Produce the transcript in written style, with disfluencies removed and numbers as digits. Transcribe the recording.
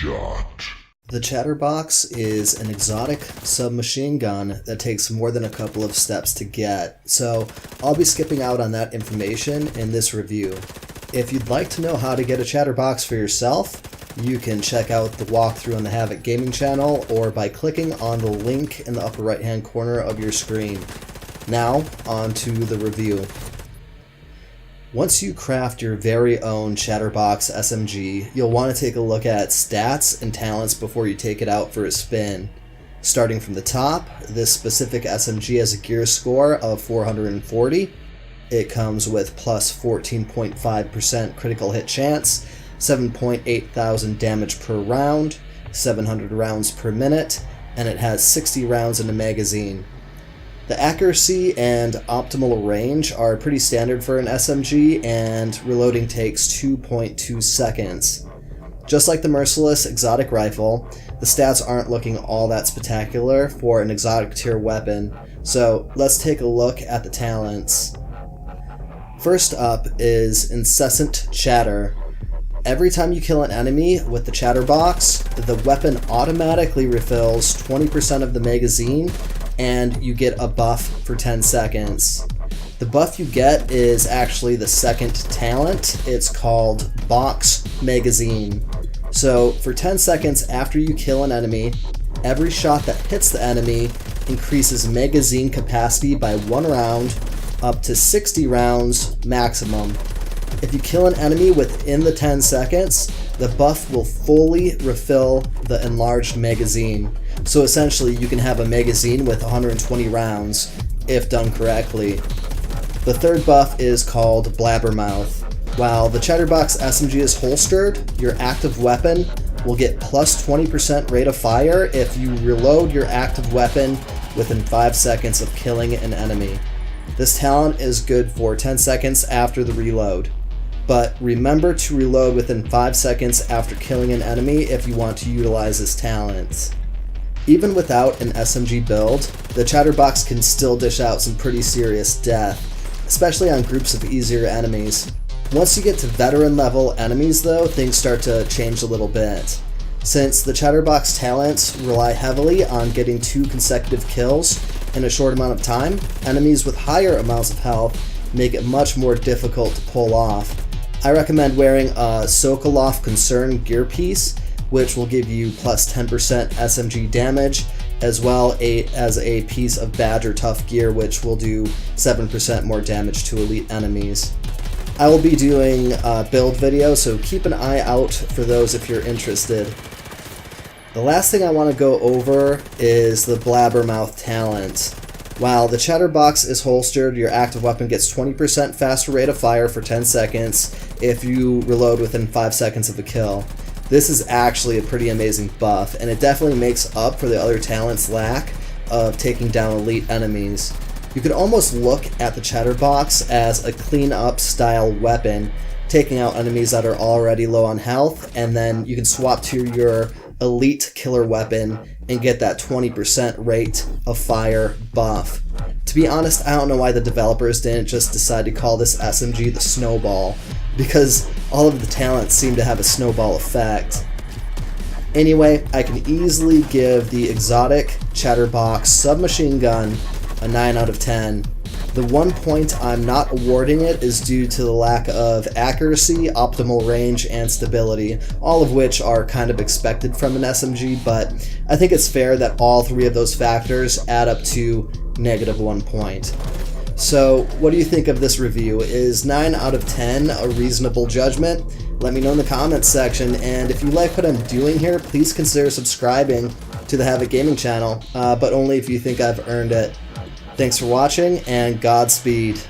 Shot. The Chatterbox is an exotic submachine gun that takes more than a couple of steps to get, so I'll be skipping out on that information in this review. If you'd like to know how to get a Chatterbox for yourself, you can check out the walkthrough on the Havoc gaming channel or by clicking on the link in the upper right hand corner of your screen. Now, on to the review. Once you craft your very own Chatterbox SMG, you'll want to take a look at stats and talents before you take it out for a spin. Starting from the top, this specific SMG has a gear score of 440. It comes with plus 14.5% critical hit chance, 7.8 thousand damage per round, 700 rounds per minute, and it has 60 rounds in a magazine. The accuracy and optimal range are pretty standard for an SMG, and reloading takes 2.2 seconds. Just like the merciless exotic rifle, the stats aren't looking all that spectacular for an exotic tier weapon, so let's take a look at the talents. First up is Incessant Chatter. Every time you kill an enemy with the Chatterbox, the weapon automatically refills 20% of the magazine, and you get a buff for 10 seconds. The buff you get is actually the second talent. It's called Box Magazine. So for 10 seconds after you kill an enemy, every shot that hits the enemy increases magazine capacity by 1 round up to 60 rounds maximum. If you kill an enemy within the 10 seconds, the buff will fully refill the enlarged magazine. So essentially you can have a magazine with 120 rounds, if done correctly. The third buff is called Blabbermouth. While the Chatterbox SMG is holstered, your active weapon will get plus 20% rate of fire if you reload your active weapon within 5 seconds of killing an enemy. This talent is good for 10 seconds after the reload. But remember to reload within 5 seconds after killing an enemy if you want to utilize this talent. Even without an SMG build, the Chatterbox can still dish out some pretty serious death, especially on groups of easier enemies. Once you get to veteran level enemies though, things start to change a little bit. Since the Chatterbox talents rely heavily on getting 2 consecutive kills in a short amount of time, enemies with higher amounts of health make it much more difficult to pull off. I recommend wearing a Sokolov Concern gear piece, which will give you plus 10% SMG damage, as well as a piece of Badger Tough gear, which will do 7% more damage to elite enemies. I will be doing a build video, so keep an eye out for those if you're interested. The last thing I want to go over is the Blabbermouth talent. While the Chatterbox is holstered, your active weapon gets 20% faster rate of fire for 10 seconds if you reload within 5 seconds of a kill. This is actually a pretty amazing buff, and it definitely makes up for the other talent's lack of taking down elite enemies. You could almost look at the Chatterbox as a clean-up style weapon, taking out enemies that are already low on health, and then you can swap to your elite killer weapon and get that 20% rate of fire buff. To be honest, I don't know why the developers didn't just decide to call this SMG the Snowball, because all of the talents seem to have a snowball effect. Anyway, I can easily give the Exotic Chatterbox submachine gun a 9 out of 10. The one point I'm not awarding it is due to the lack of accuracy, optimal range, and stability, all of which are kind of expected from an SMG, but I think it's fair that all 3 of those factors add up to -1 point. So, what do you think of this review? Is 9 out of 10 a reasonable judgment? Let me know in the comments section, and if you like what I'm doing here, please consider subscribing to the Havoc Gaming channel, but only if you think I've earned it. Thanks for watching, and Godspeed.